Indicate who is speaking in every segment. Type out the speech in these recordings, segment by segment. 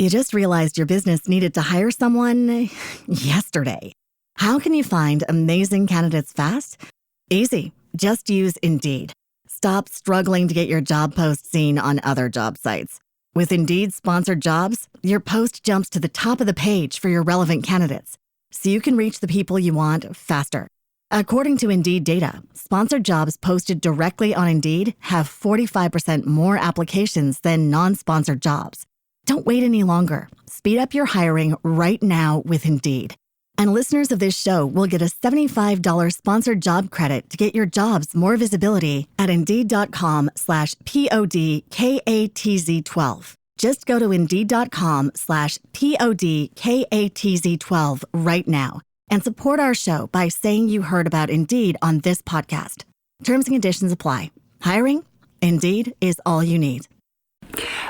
Speaker 1: You just realized your business needed to hire someone yesterday. How can you find amazing candidates fast? Easy. Just use Indeed. Stop struggling to get your job post seen on other job sites. With Indeed sponsored jobs, your post jumps to the top of the page for your relevant candidates, so you can reach the people you want faster. According to Indeed data, sponsored jobs posted directly on Indeed have 45% more applications than non-sponsored jobs. Don't wait any longer. Speed up your hiring right now with Indeed. And listeners of this show will get a $75 sponsored job credit to get your jobs more visibility at Indeed.com/PODKATZ12. Just go to Indeed.com/PODKATZ12 right now and support our show by saying you heard about Indeed on this podcast. Terms and conditions apply. Hiring? Indeed is all you need.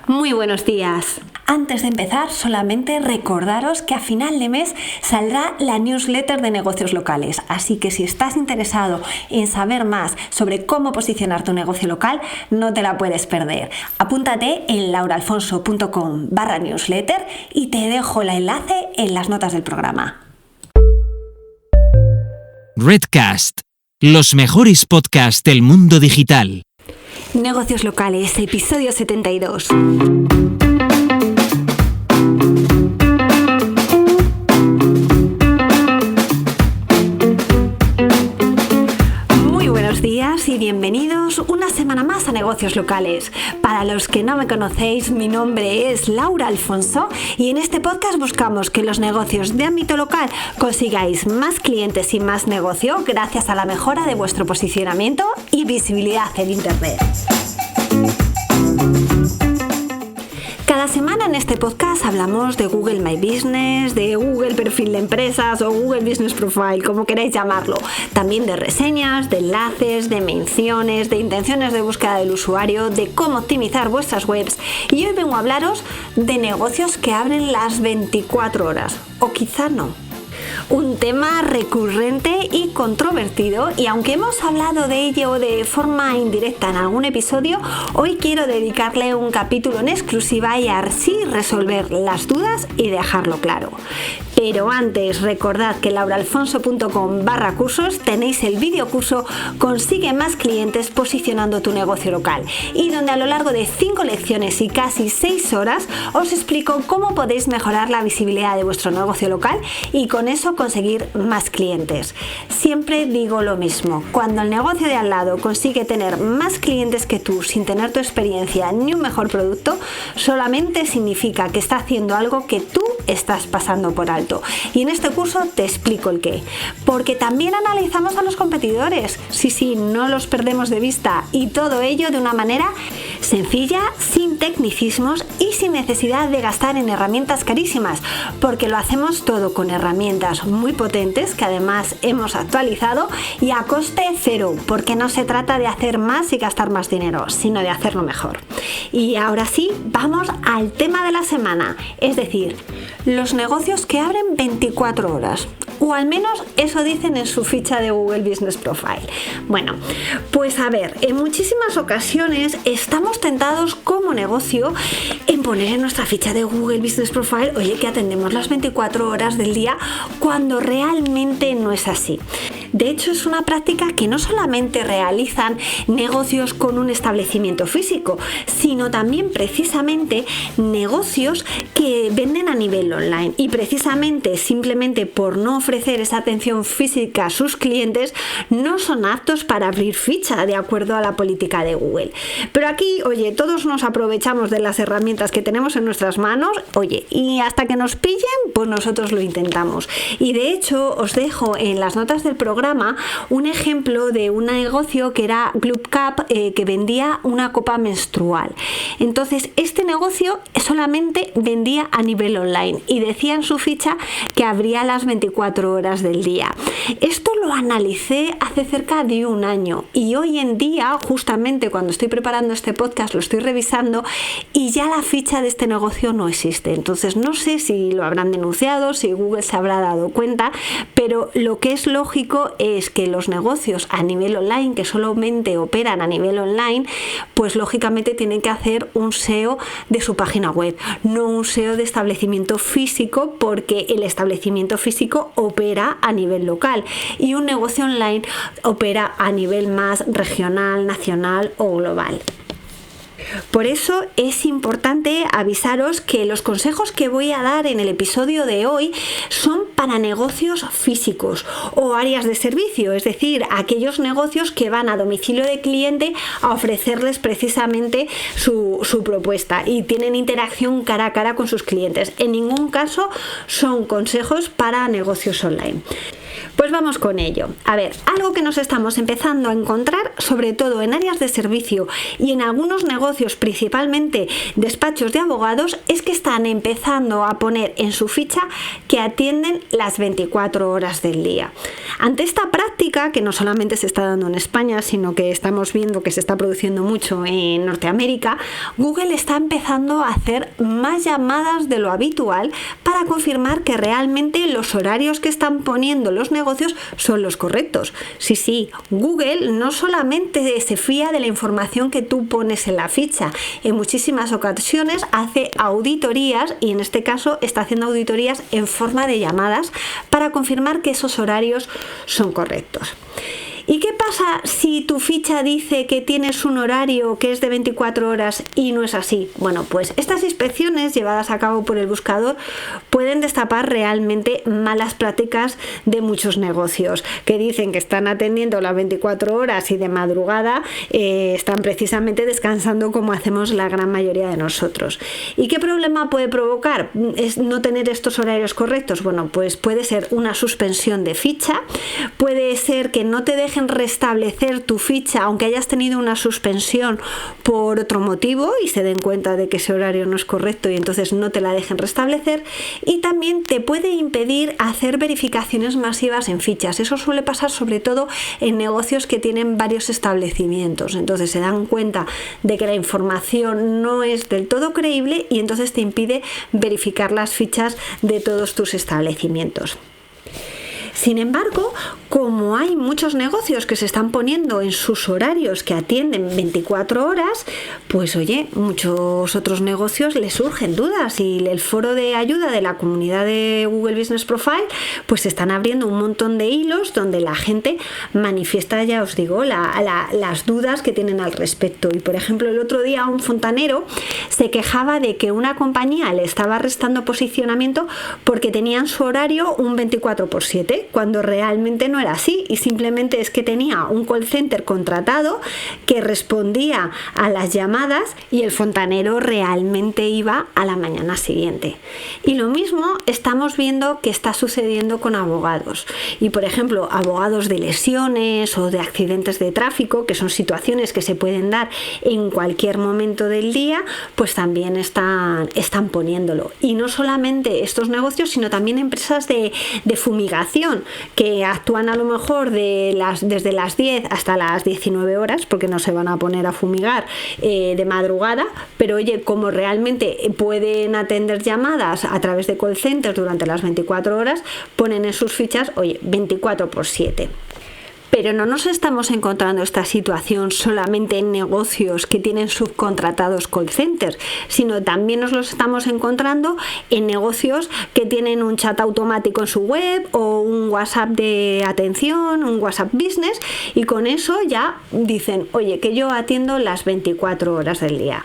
Speaker 2: Muy buenos días. Antes de empezar, solamente recordaros que a final de mes saldrá la newsletter de negocios locales. Así que si estás interesado en saber más sobre cómo posicionar tu negocio local, no te la puedes perder. Apúntate en lauraalfonso.com/newsletter y te dejo el enlace en las notas del programa.
Speaker 3: Redcast, los mejores podcasts del mundo digital.
Speaker 2: Negocios locales, episodio 72. Muy buenos días y bienvenidos una semana más a Negocios Locales. Para los que no me conocéis, mi nombre es Laura Alfonso y en este podcast buscamos que los negocios de ámbito local consigáis más clientes y más negocio gracias a la mejora de vuestro posicionamiento y visibilidad en Internet. Cada semana en este podcast hablamos de Google My Business, de Google Perfil de Empresas o Google Business Profile, como queráis llamarlo. También de reseñas, de enlaces, de menciones, de intenciones de búsqueda del usuario, de cómo optimizar vuestras webs. Y hoy vengo a hablaros de negocios que abren las 24 horas, o quizá no. Un tema recurrente y controvertido, y aunque hemos hablado de ello de forma indirecta en algún episodio, hoy quiero dedicarle un capítulo en exclusiva y así resolver las dudas y dejarlo claro. Pero antes, recordad que en lauraalfonso.com/cursos tenéis el videocurso Consigue más clientes posicionando tu negocio local, y donde a lo largo de 5 lecciones y casi 6 horas os explico cómo podéis mejorar la visibilidad de vuestro negocio local y con eso conseguir más clientes. Siempre digo lo mismo: cuando el negocio de al lado consigue tener más clientes que tú sin tener tu experiencia ni un mejor producto, solamente significa que está haciendo algo que tú estás pasando por alto. Y en este curso te explico el qué. Porque también analizamos a los competidores. Sí, no los perdemos de vista, y todo ello de una manera sencilla, sin tecnicismos y sin necesidad de gastar en herramientas carísimas, porque lo hacemos todo con herramientas muy potentes que además hemos actualizado y a coste cero, porque no se trata de hacer más y gastar más dinero, sino de hacerlo mejor. Y ahora sí, vamos al tema de la semana, es decir, los negocios que abren 24 horas. O al menos eso dicen en su ficha de Google Business Profile. Bueno, pues a ver, en muchísimas ocasiones estamos tentados como negocio en poner en nuestra ficha de Google Business Profile, oye, que atendemos las 24 horas del día, cuando realmente no es así. De hecho, es una práctica que no solamente realizan negocios con un establecimiento físico, sino también precisamente negocios que venden a nivel online, y precisamente simplemente por no ofrecer esa atención física a sus clientes no son aptos para abrir ficha de acuerdo a la política de Google. Pero aquí, oye, todos nos aprovechamos de las herramientas que tenemos en nuestras manos, oye, y hasta que nos pillen, pues nosotros lo intentamos. Y de hecho os dejo en las notas del programa un ejemplo de un negocio que era Club Cup, que vendía una copa menstrual. Entonces este negocio solamente vendía a nivel online y decía en su ficha que abría las 24 horas del día. Esto lo analicé hace cerca de un año y hoy en día, justamente cuando estoy preparando este podcast, lo estoy revisando y ya la ficha de este negocio no existe. Entonces no sé si lo habrán denunciado, si Google se habrá dado cuenta, pero lo que es lógico viendo es que los negocios a nivel online, que solamente operan a nivel online, pues lógicamente tienen que hacer un SEO de su página web, no un SEO de establecimiento físico, porque el establecimiento físico opera a nivel local y un negocio online opera a nivel más regional, nacional o global. Por eso es importante avisaros que los consejos que voy a dar en el episodio de hoy son para negocios físicos o áreas de servicio, es decir, aquellos negocios que van a domicilio de cliente a ofrecerles precisamente su propuesta y tienen interacción cara a cara con sus clientes. En ningún caso son consejos para negocios online. Pues vamos con ello. A ver, algo que nos estamos empezando a encontrar, sobre todo en áreas de servicio y en algunos negocios, principalmente despachos de abogados, es que están empezando a poner en su ficha que atienden las 24 horas del día. Ante esta práctica, que no solamente se está dando en España, sino que estamos viendo que se está produciendo mucho en Norteamérica, Google está empezando a hacer más llamadas de lo habitual para confirmar que realmente los horarios que están poniendo los negocios son los correctos. Sí, Google no solamente se fía de la información que tú pones en la ficha, en muchísimas ocasiones hace auditorías y en este caso está haciendo auditorías en forma de llamadas para confirmar que esos horarios son correctos. ¿Y qué pasa si tu ficha dice que tienes un horario que es de 24 horas y no es así? Bueno, pues estas inspecciones llevadas a cabo por el buscador pueden destapar realmente malas prácticas de muchos negocios que dicen que están atendiendo las 24 horas y de madrugada están precisamente descansando, como hacemos la gran mayoría de nosotros. ¿Y qué problema puede provocar es no tener estos horarios correctos? Bueno, pues puede ser una suspensión de ficha, puede ser que no te dejen restablecer tu ficha aunque hayas tenido una suspensión por otro motivo y se den cuenta de que ese horario no es correcto y entonces no te la dejen restablecer, y también te puede impedir hacer verificaciones masivas en fichas. Eso suele pasar sobre todo en negocios que tienen varios establecimientos, entonces se dan cuenta de que la información no es del todo creíble y entonces te impide verificar las fichas de todos tus establecimientos. Sin embargo, como hay muchos negocios que se están poniendo en sus horarios que atienden 24 horas, pues oye, muchos otros negocios les surgen dudas y el foro de ayuda de la comunidad de Google Business Profile pues se están abriendo un montón de hilos donde la gente manifiesta, ya os digo, las dudas que tienen al respecto. Y por ejemplo, el otro día un fontanero se quejaba de que una compañía le estaba restando posicionamiento porque tenían su horario un 24/7, cuando realmente no era así y simplemente es que tenía un call center contratado que respondía a las llamadas y el fontanero realmente iba a la mañana siguiente. Y lo mismo estamos viendo que está sucediendo con abogados. Y por ejemplo, abogados de lesiones o de accidentes de tráfico, que son situaciones que se pueden dar en cualquier momento del día, pues también están poniéndolo. Y no solamente estos negocios, sino también empresas de fumigación que actúan a lo mejor desde las 10 hasta las 19 horas, porque no se van a poner a fumigar de madrugada, pero oye, como realmente pueden atender llamadas a través de call centers durante las 24 horas, ponen en sus fichas, oye, 24/7. Pero no nos estamos encontrando esta situación solamente en negocios que tienen subcontratados call centers, sino también nos los estamos encontrando en negocios que tienen un chat automático en su web o un WhatsApp de atención, un WhatsApp Business, y con eso ya dicen, oye, que yo atiendo las 24 horas del día.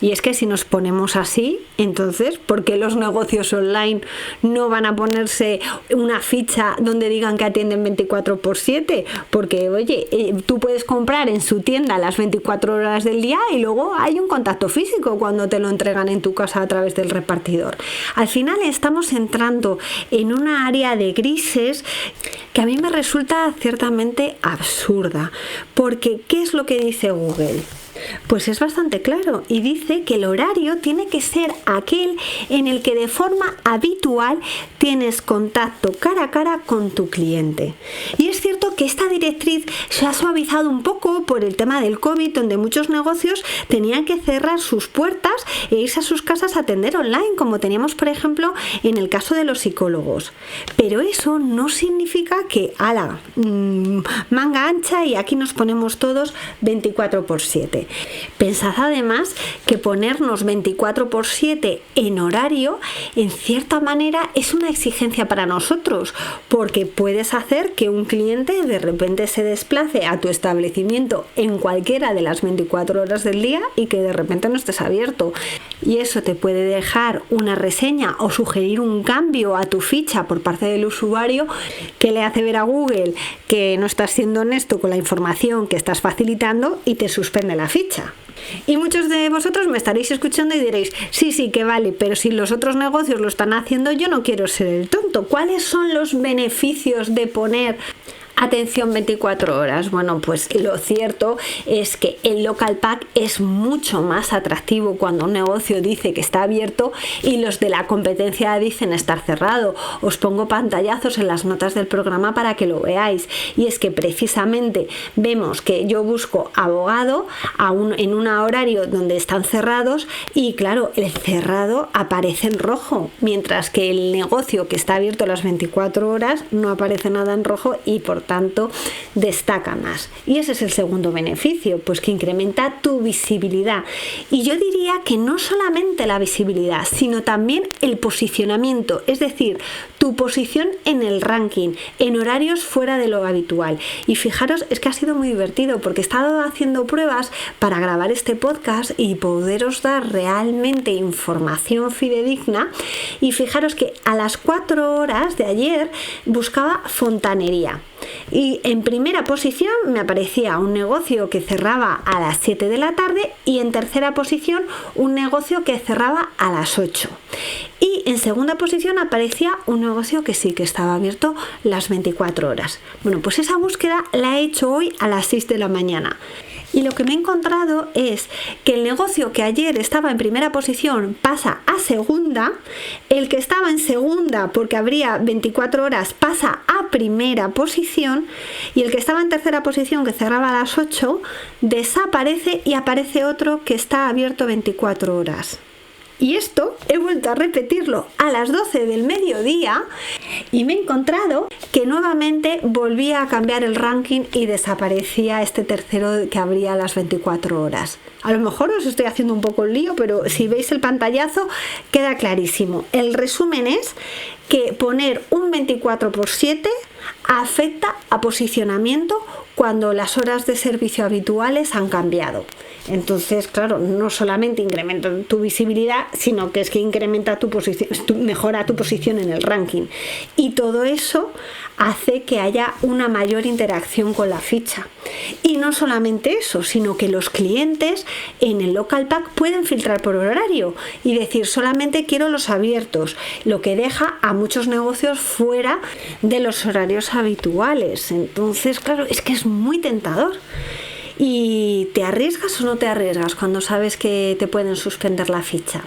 Speaker 2: Y es que si nos ponemos así, entonces, ¿por qué los negocios online no van a ponerse una ficha donde digan que atienden 24/7? Porque, oye, tú puedes comprar en su tienda las 24 horas del día y luego hay un contacto físico cuando te lo entregan en tu casa a través del repartidor. Al final estamos entrando en una área de grises que a mí me resulta ciertamente absurda. Porque, ¿qué es lo que dice Google? Pues es bastante claro y dice que el horario tiene que ser aquel en el que de forma habitual tienes contacto cara a cara con tu cliente. Y es cierto que esta directriz se ha suavizado un poco por el tema del COVID, donde muchos negocios tenían que cerrar sus puertas e irse a sus casas a atender online, como teníamos por ejemplo en el caso de los psicólogos. Pero eso no significa que, manga ancha y aquí nos ponemos todos 24/7. Pensad además que ponernos 24/7 en horario, en cierta manera, es una exigencia para nosotros, porque puedes hacer que un cliente de repente se desplace a tu establecimiento en cualquiera de las 24 horas del día y que de repente no estés abierto. Y eso te puede dejar una reseña o sugerir un cambio a tu ficha por parte del usuario, que le hace ver a Google que no estás siendo honesto con la información que estás facilitando y te suspende la ficha. Y muchos de vosotros me estaréis escuchando y diréis, sí, que vale, pero si los otros negocios lo están haciendo, yo no quiero ser el tonto. ¿Cuáles son los beneficios de poner atención 24 horas? Bueno, pues lo cierto es que el local pack es mucho más atractivo cuando un negocio dice que está abierto y los de la competencia dicen estar cerrado. Os pongo pantallazos en las notas del programa para que lo veáis. Y es que precisamente vemos que yo busco abogado en un horario donde están cerrados y claro, el cerrado aparece en rojo, mientras que el negocio que está abierto las 24 horas no aparece nada en rojo y por tanto destaca más. Y ese es el segundo beneficio, pues que incrementa tu visibilidad. Y yo diría que no solamente la visibilidad, sino también el posicionamiento, es decir, tu posición en el ranking, en horarios fuera de lo habitual. Y fijaros, es que ha sido muy divertido porque he estado haciendo pruebas para grabar este podcast y poderos dar realmente información fidedigna. Y fijaros que a las 4 horas de ayer buscaba fontanería. Y en primera posición me aparecía un negocio que cerraba a las 7 de la tarde y en tercera posición un negocio que cerraba a las 8. Y en segunda posición aparecía un negocio que sí que estaba abierto las 24 horas. Bueno, pues esa búsqueda la he hecho hoy a las 6 de la mañana. Y lo que me he encontrado es que el negocio que ayer estaba en primera posición pasa a segunda, el que estaba en segunda porque habría 24 horas pasa a primera posición y el que estaba en tercera posición que cerraba a las 8 desaparece y aparece otro que está abierto 24 horas. Y esto he vuelto a repetirlo a las 12 del mediodía y me he encontrado que nuevamente volvía a cambiar el ranking y desaparecía este tercero que abría a las 24 horas. A lo mejor os estoy haciendo un poco el lío, pero si veis el pantallazo queda clarísimo. El resumen es que poner un 24/7 afecta a posicionamiento cuando las horas de servicio habituales han cambiado. Entonces, claro, no solamente incrementa tu visibilidad, sino que es que incrementa tu posición, mejora tu posición en el ranking. Y todo eso hace que haya una mayor interacción con la ficha. Y no solamente eso, sino que los clientes en el local pack pueden filtrar por horario y decir solamente quiero los abiertos, lo que deja a muchos negocios fuera de los horarios habituales. Entonces, claro, es que es muy tentador. ¿Y te arriesgas o no te arriesgas cuando sabes que te pueden suspender la ficha?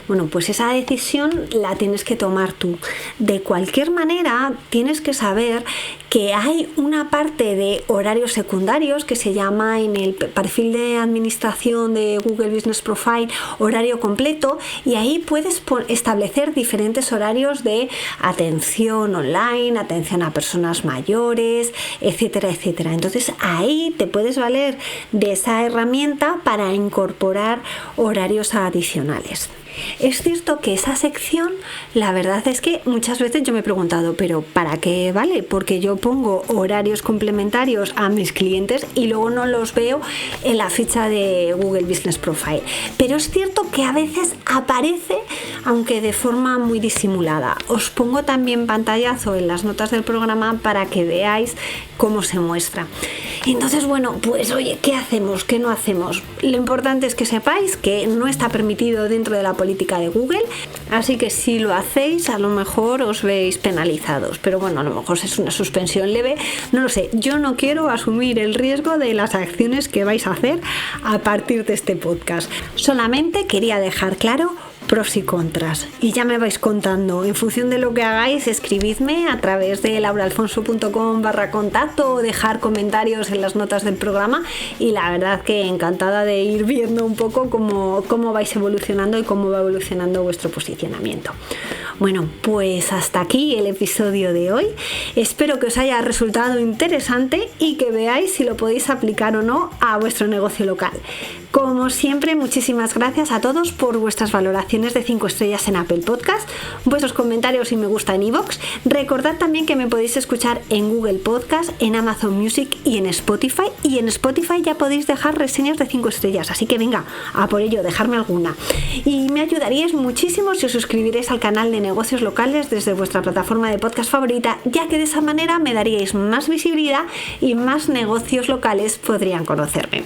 Speaker 2: Bueno, pues esa decisión la tienes que tomar tú. De cualquier manera, tienes que saber que hay una parte de horarios secundarios que se llama en el perfil de administración de Google Business Profile horario completo, y ahí puedes establecer diferentes horarios de atención online, atención a personas mayores, etcétera, etcétera. Entonces ahí te puedes valer de esa herramienta para incorporar horarios adicionales. Es cierto que esa sección, la verdad es que muchas veces yo me he preguntado, ¿pero para qué vale? Porque yo pongo horarios complementarios a mis clientes y luego no los veo en la ficha de Google Business Profile. Pero es cierto que a veces aparece, aunque de forma muy disimulada. Os pongo también pantallazo en las notas del programa para que veáis cómo se muestra. Entonces, bueno, pues oye, ¿qué hacemos? ¿Qué no hacemos? Lo importante es que sepáis que no está permitido dentro de la política de Google, así que si lo hacéis, a lo mejor os veis penalizados, pero bueno, a lo mejor es una suspensión leve, no lo sé. Yo no quiero asumir el riesgo de las acciones que vais a hacer a partir de este podcast. Solamente quería dejar claro pros y contras, y ya me vais contando. En función de lo que hagáis, escribidme a través de lauraalfonso.com/contacto o dejar comentarios en las notas del programa, y la verdad que encantada de ir viendo un poco cómo vais evolucionando y cómo va evolucionando vuestro posicionamiento. Bueno, pues hasta aquí el episodio de hoy. Espero que os haya resultado interesante y que veáis si lo podéis aplicar o no a vuestro negocio local. Como siempre, muchísimas gracias a todos por vuestras valoraciones de 5 estrellas en Apple Podcast, vuestros comentarios y me gusta en iVoox. Recordad también que me podéis escuchar en Google Podcast, en Amazon Music y en Spotify. Y en Spotify ya podéis dejar reseñas de 5 estrellas, así que venga, a por ello, dejarme alguna. Y me ayudaríais muchísimo si os suscribiréis al canal de negocios locales desde vuestra plataforma de podcast favorita, ya que de esa manera me daríais más visibilidad y más negocios locales podrían conocerme.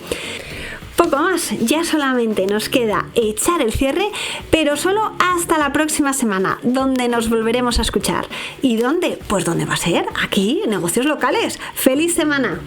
Speaker 2: Poco más, ya solamente nos queda echar el cierre, pero solo hasta la próxima semana, donde nos volveremos a escuchar. ¿Y dónde? Pues ¿dónde va a ser? Aquí, en Negocios Locales. ¡Feliz semana!